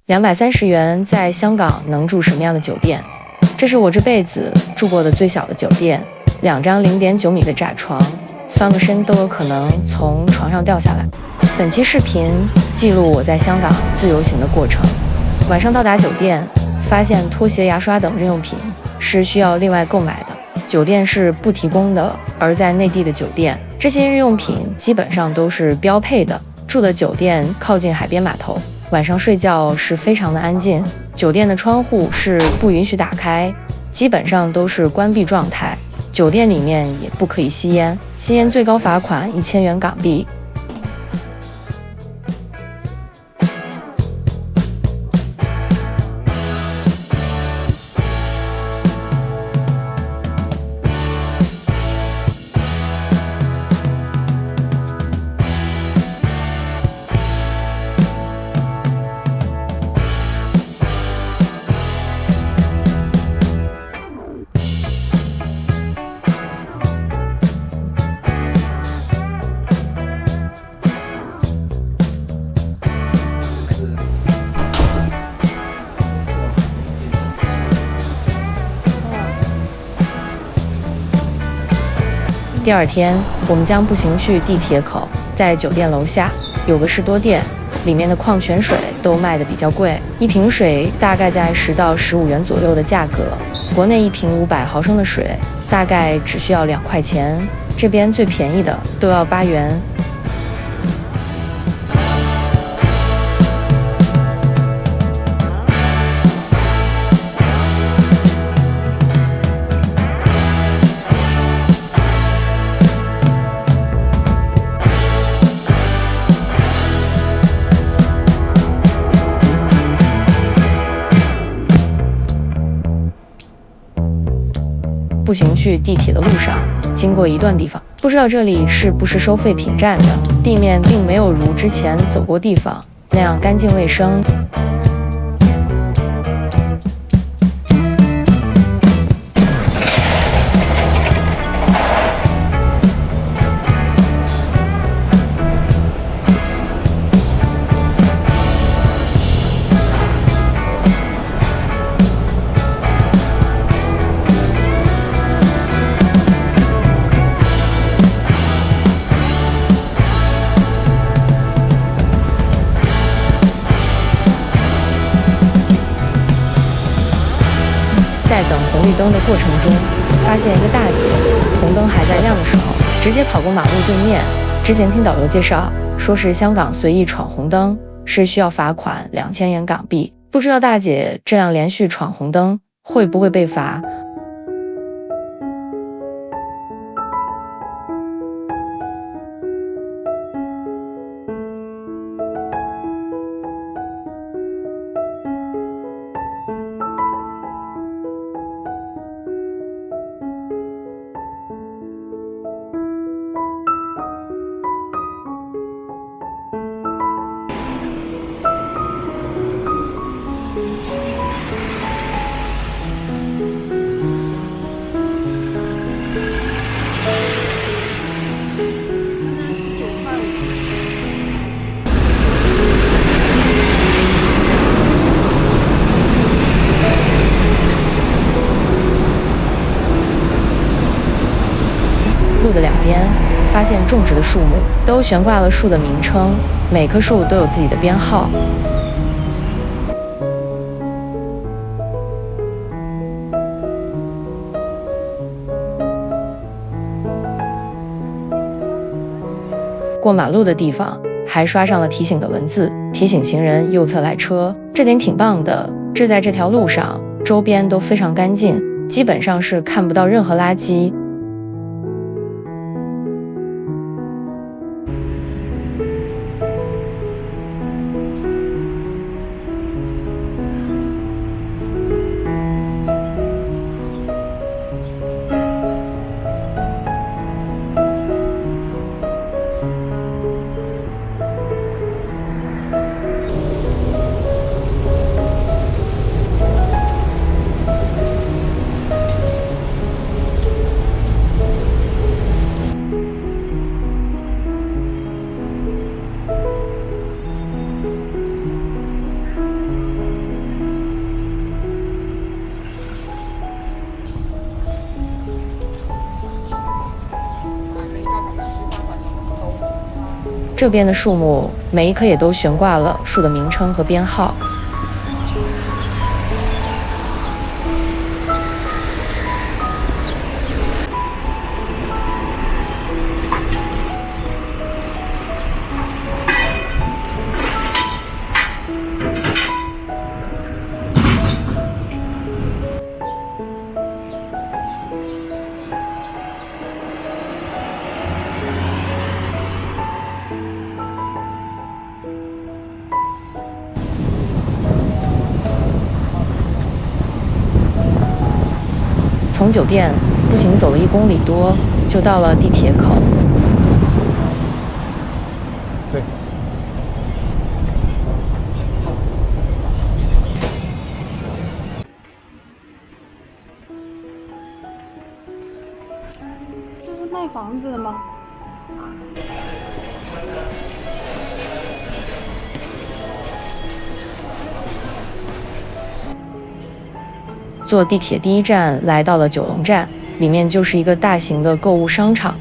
230元在香港能住什么样的酒店？这是我这辈子住过的最小的酒店，2张0.9米的窄床，翻个身都有可能从床上掉下来。本期视频记录我在香港自由行的过程。晚上到达酒店，发现拖鞋、牙刷等日用品是需要另外购买的，酒店是不提供的。而在内地的酒店，这些日用品基本上都是标配的。住的酒店靠近海边码头，晚上睡觉是非常的安静，酒店的窗户是不允许打开，基本上都是关闭状态。酒店里面也不可以吸烟，吸烟最高罚款1000元港币。第二天，我们将步行去地铁口，在酒店楼下有个士多店，里面的矿泉水都卖的比较贵，一瓶水大概在10到15元左右的价格，国内一瓶500毫升的水大概只需要2块钱，这边最便宜的都要8元。步行去地铁的路上，经过一段地方，不知道这里是不是收废品站的，地面并没有如之前走过地方那样干净卫生。在等红绿灯的过程中，发现一个大姐，红灯还在亮的时候，直接跑过马路对面。之前听导游介绍，说是香港随意闯红灯是需要罚款2000元港币，不知道大姐这样连续闯红灯会不会被罚？路的两边发现种植的树木都悬挂了树的名称，每棵树都有自己的编号。过马路的地方还刷上了提醒的文字，提醒行人右侧来车，这点挺棒的。这在这条路上周边都非常干净，基本上是看不到任何垃圾。这边的树木每一棵也都悬挂了树的名称和编号。从酒店步行走了1公里多，就到了地铁口。对。这是卖房子的吗？坐地铁第1站来到了九龙站，里面就是一个大型的购物商场。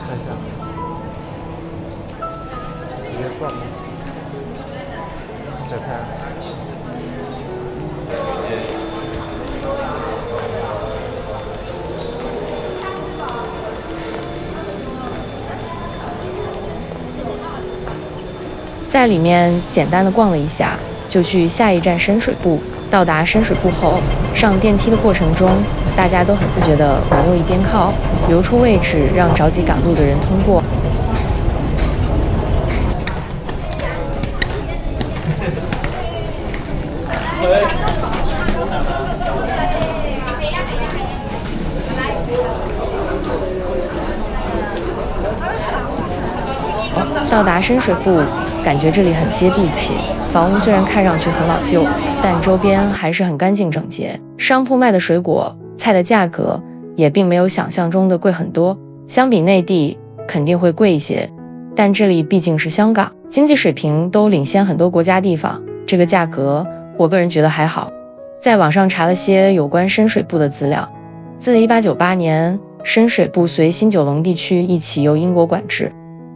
看一下，直接转吗？再看。在里面简单的逛了一下，就去下一站深水埗。到达深水埗后，上电梯的过程中，大家都很自觉地往右一边靠，留出位置让着急赶路的人通过。到达深水埗，感觉这里很接地气。房屋虽然看上去很老旧，但周边还是很干净整洁。商铺卖的水果、菜的价格也并没有想象中的贵很多，相比内地肯定会贵一些，但这里毕竟是香港，经济水平都领先很多国家地方，这个价格我个人觉得还好。在网上查了些有关深水埗的资料，自1898年，深水埗随新九龙地区一起由英国管制。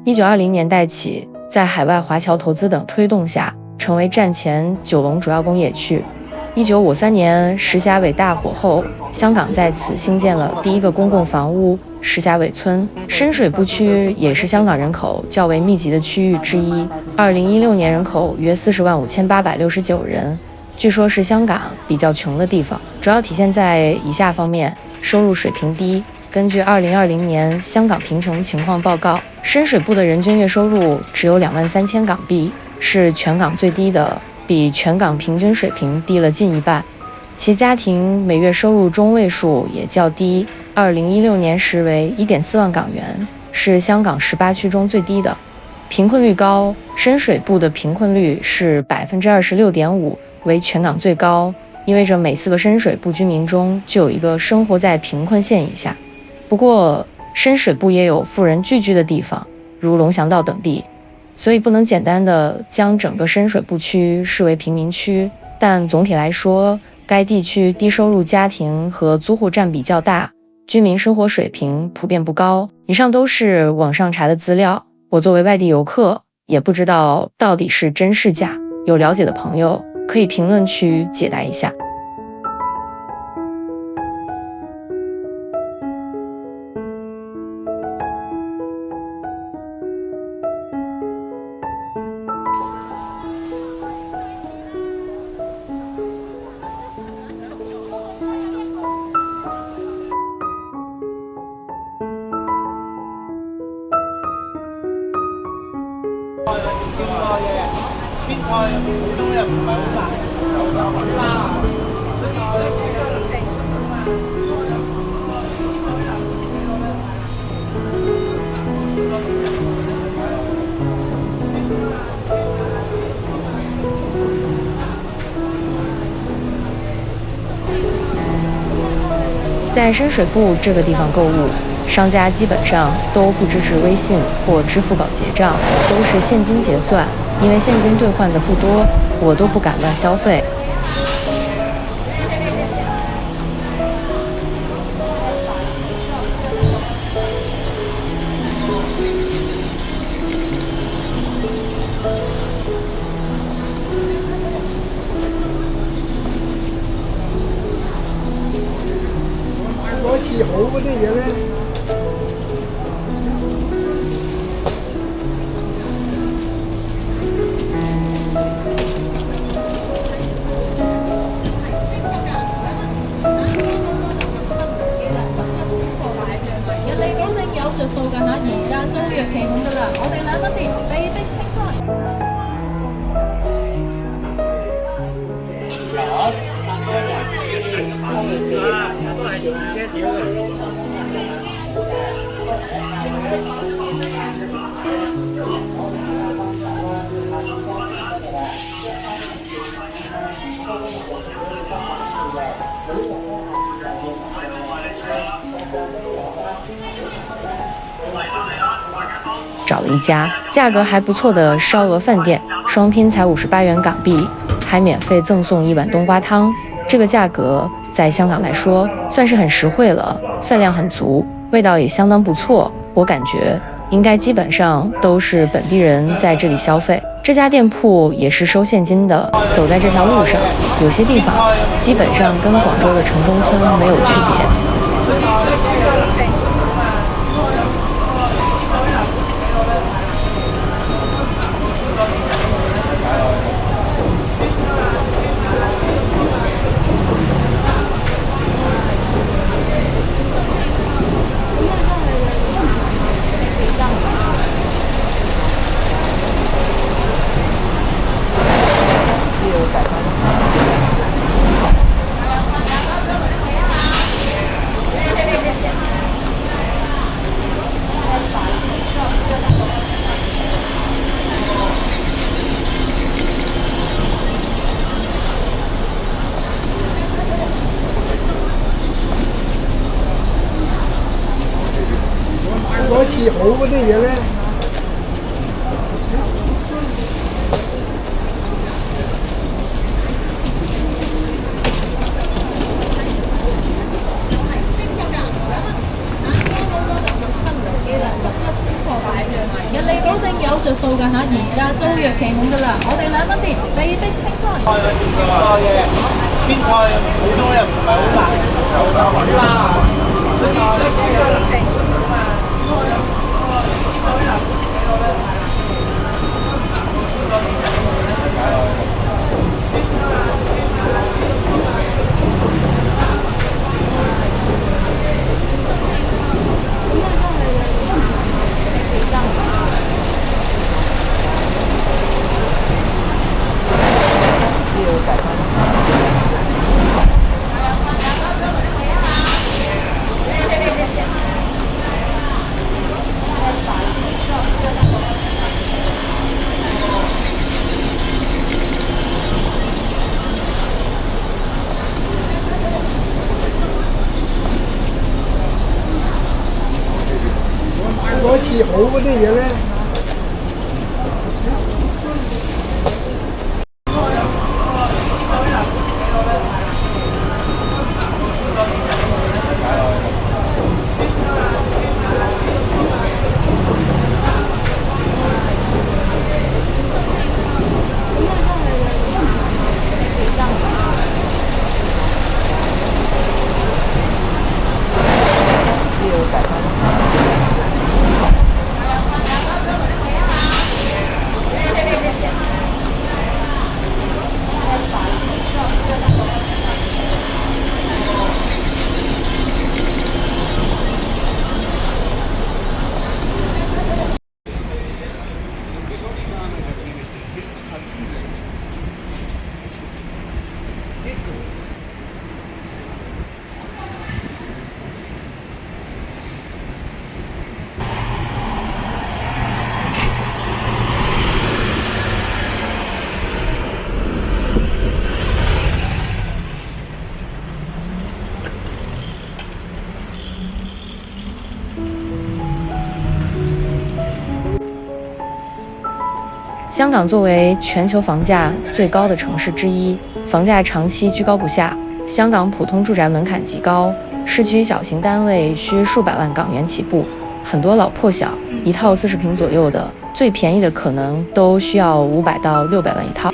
1920年代起，在海外华侨投资等推动下，成为战前九龙主要工业区。1953年石硖尾大火后，香港在此兴建了第一个公共房屋石硖尾村。深水埗区也是香港人口较为密集的区域之一，2016年人口约40万5869人，据说是香港比较穷的地方，主要体现在以下方面：收入水平低。根据2020年香港贫穷情况报告，深水埗的人均月收入只有23000港币，是全港最低的，比全港平均水平低了近一半。其家庭每月收入中位数也较低，2016年时为1.4万港元，是香港18区中最低的。贫困率高，深水埗的贫困率是26.5%，为全港最高，意味着每4个深水埗居民中就有1个生活在贫困线以下。不过，深水埗也有富人聚居的地方，如龙翔道等地，所以不能简单的将整个深水埗区视为贫民区。但总体来说，该地区低收入家庭和租户占比较大，居民生活水平普遍不高。以上都是网上查的资料，我作为外地游客，也不知道到底是真是假。有了解的朋友可以评论区解答一下。在深水埗这个地方购物，商家基本上都不支持微信或支付宝结账，都是现金结算。因为现金兑换的不多，我都不敢乱消费。了一家价格还不错的烧鹅饭店，双拼才58元港币，还免费赠送1碗冬瓜汤。这个价格在香港来说算是很实惠了，分量很足，味道也相当不错。我感觉应该基本上都是本地人在这里消费。这家店铺也是收现金的。走在这条路上，有些地方基本上跟广州的城中村没有区别。我起好嗰啲嘢咧。人哋保證有着數㗎嚇，而家租約期滿㗎啦，我哋2蚊先，被逼清倉。邊菜普通又唔係好辣，有辣，嗰啲情啊嘛。我似好嗰啲嘢咧。香港作为全球房价最高的城市之一，房价长期居高不下。香港普通住宅门槛极高，市区小型单位需数百万港元起步，很多老破小，一套40平左右的，最便宜的可能都需要500到600万一套。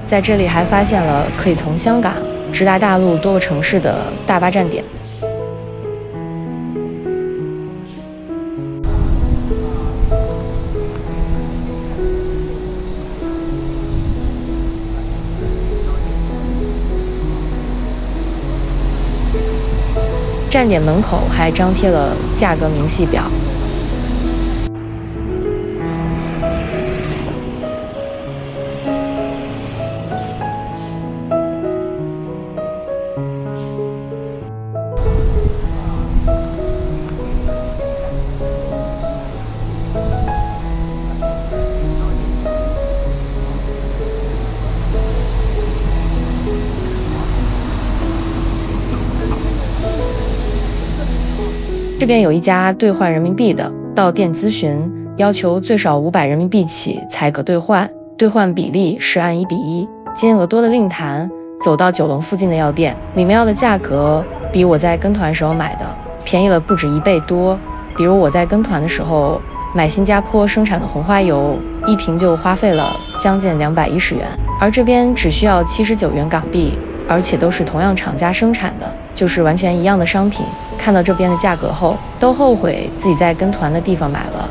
在这里还发现了可以从香港直达大陆多个城市的大巴站点。站点门口还张贴了价格明细表。这边有一家兑换人民币的，到店咨询，要求最少500人民币起才可兑换，兑换比例是按1:1，金额多的另谈。走到九龙附近的药店，里面药的价格比我在跟团时候买的便宜了不止1倍多。比如我在跟团的时候买新加坡生产的红花油，1瓶就花费了将近210元，而这边只需要79元港币，而且都是同样厂家生产的，就是完全一样的商品。看到这边的价格后，都后悔自己在跟团的地方买了。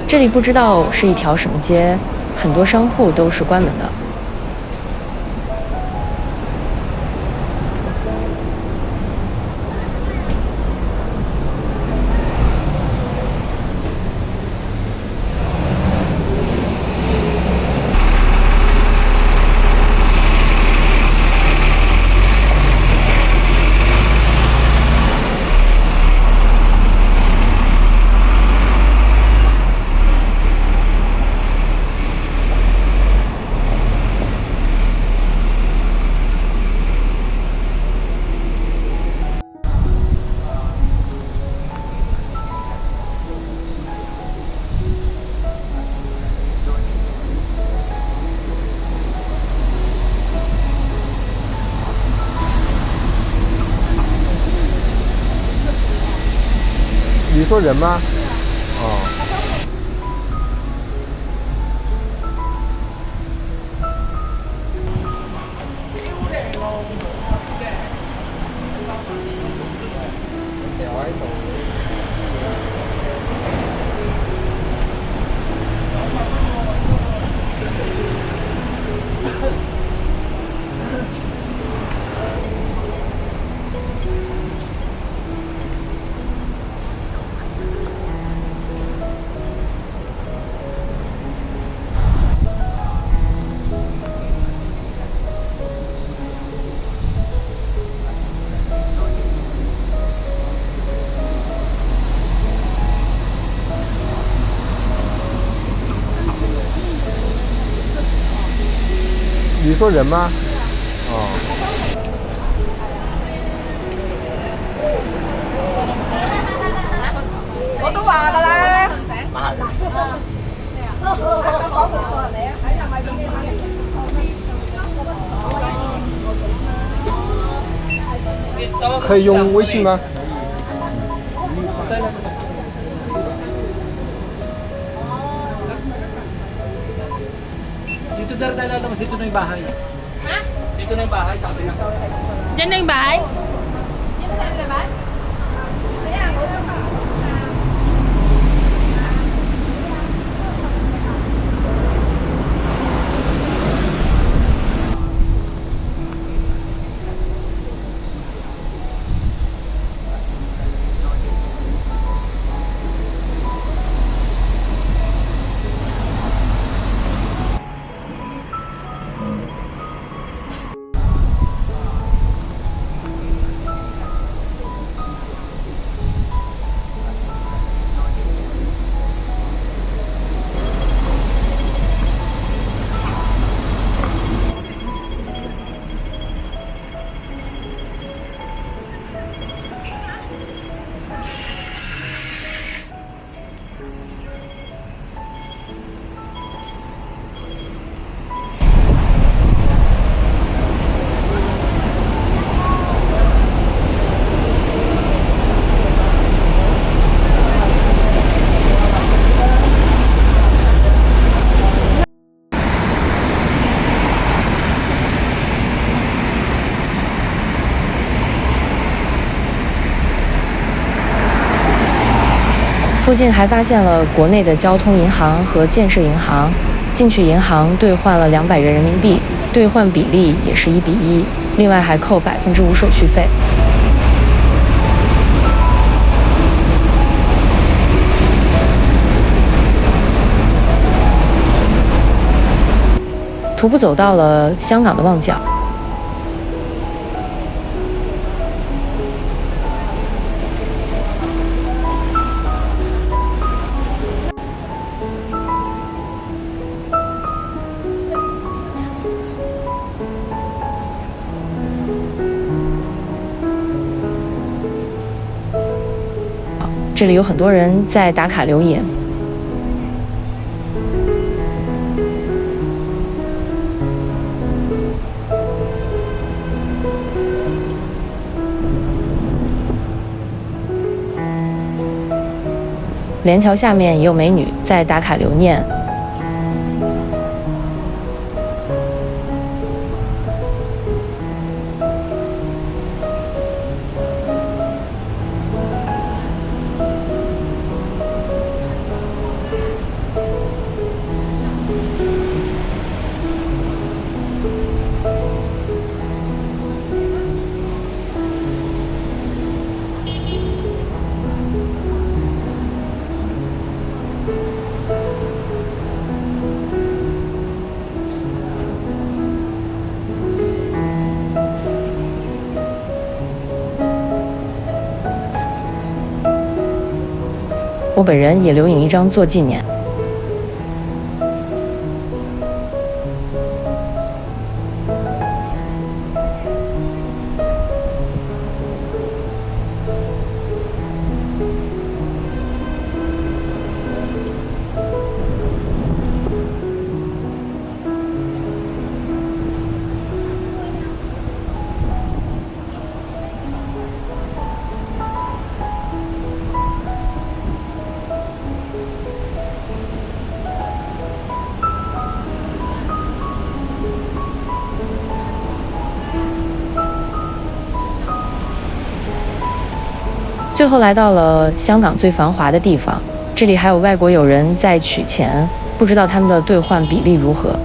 这里不知道是一条什么街，很多商铺都是关门的。你说人吗？哦。你说人吗？哦。我都話㗎啦。可以用微信吗？Dito dala naman dito na yung bahay. Ha? Dito na yung bahay, sabi na. Diyan na yung bahay? 附近还发现了国内的交通银行和建设银行，进去银行兑换了200元人民币，兑换比例也是1:1，另外还扣5%手续费。徒步走到了香港的旺角。这里有很多人在打卡留影。莲桥下面也有美女在打卡留念。我本人也留影一张做纪念。最后来到了香港最繁华的地方，这里还有外国友人在取钱，不知道他们的兑换比例如何。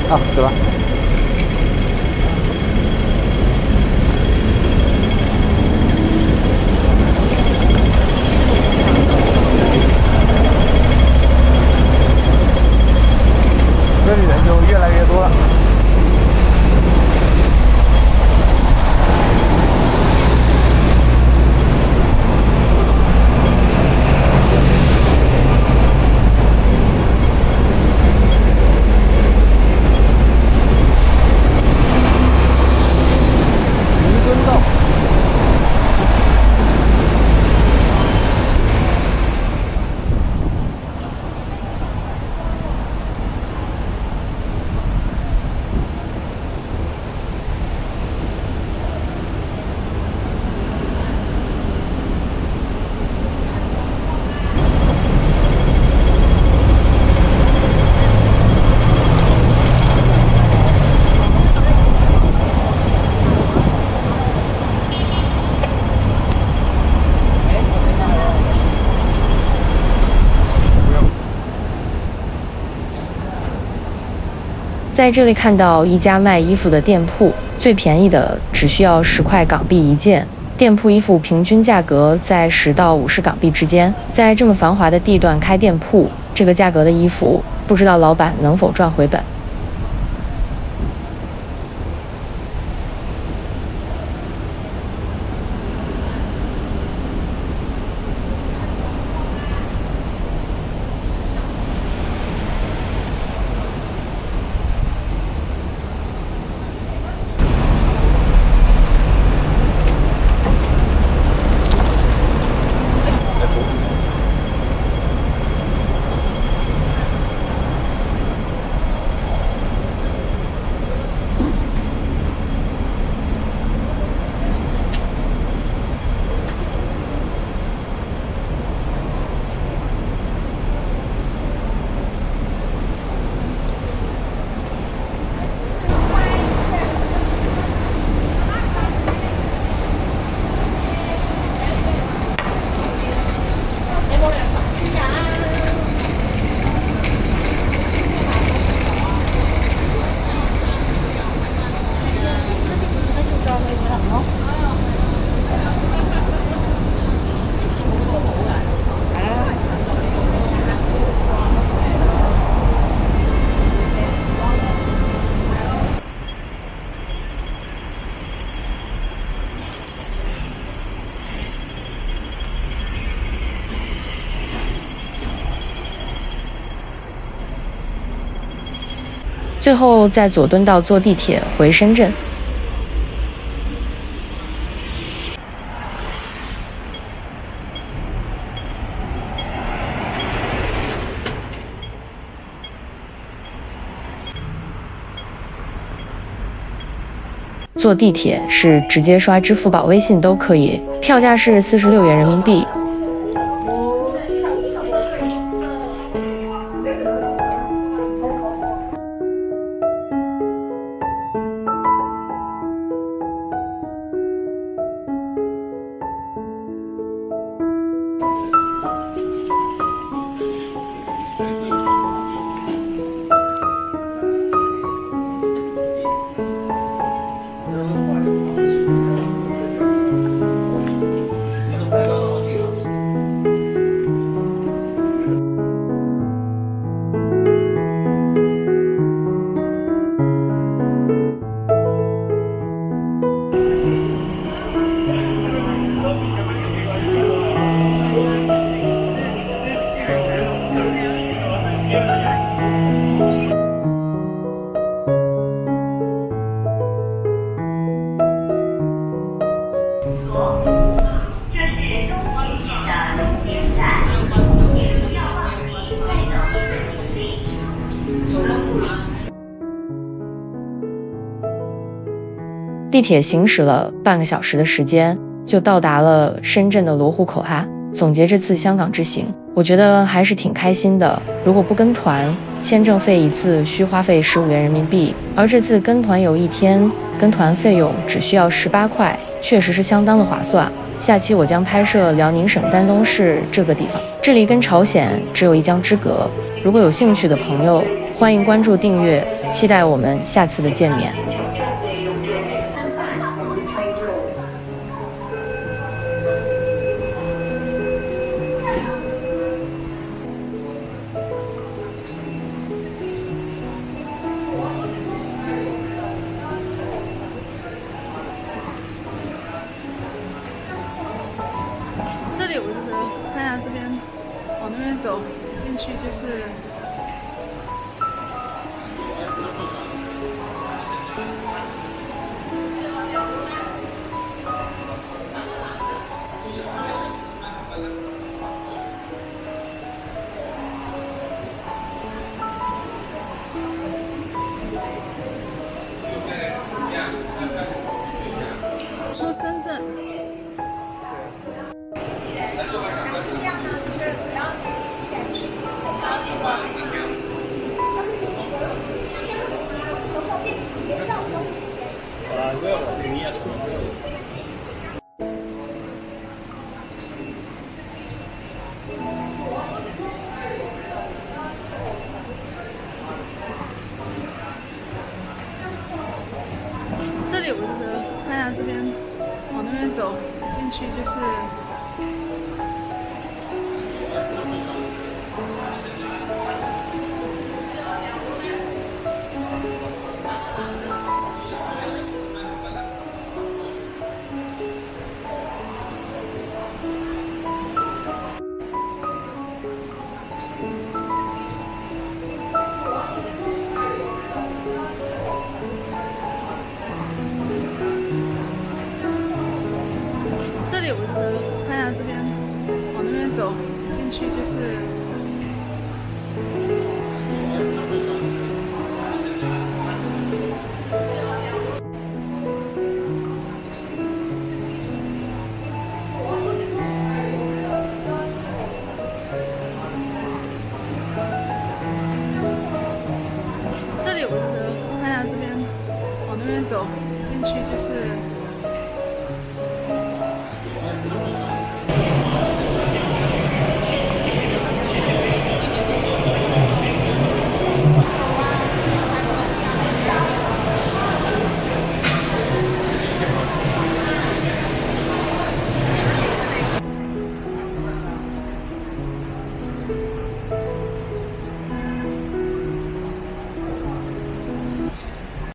啊，走吧。这里人就越来越多了。在这里看到一家卖衣服的店铺，最便宜的只需要10块港币一件。店铺衣服平均价格在10到50港币之间。在这么繁华的地段开店铺，这个价格的衣服，不知道老板能否赚回本。最后在佐敦道坐地铁回深圳。坐地铁是直接刷支付宝、微信都可以，票价是46元人民币。地铁行驶了半个小时的时间，就到达了深圳的罗湖口岸。总结这次香港之行，我觉得还是挺开心的。如果不跟团，签证费一次需花费15元人民币，而这次跟团游1天，跟团费用只需要18块，确实是相当的划算。下期我将拍摄辽宁省丹东市这个地方，这里跟朝鲜只有一江之隔。如果有兴趣的朋友，欢迎关注订阅，期待我们下次的见面。这里我就是看一下这边，往那边走进去就是。出深圳。走进去就是。这里我觉得看一下这边，往那边走进去就是。这里我觉得看一下这边，往那边走进去就是。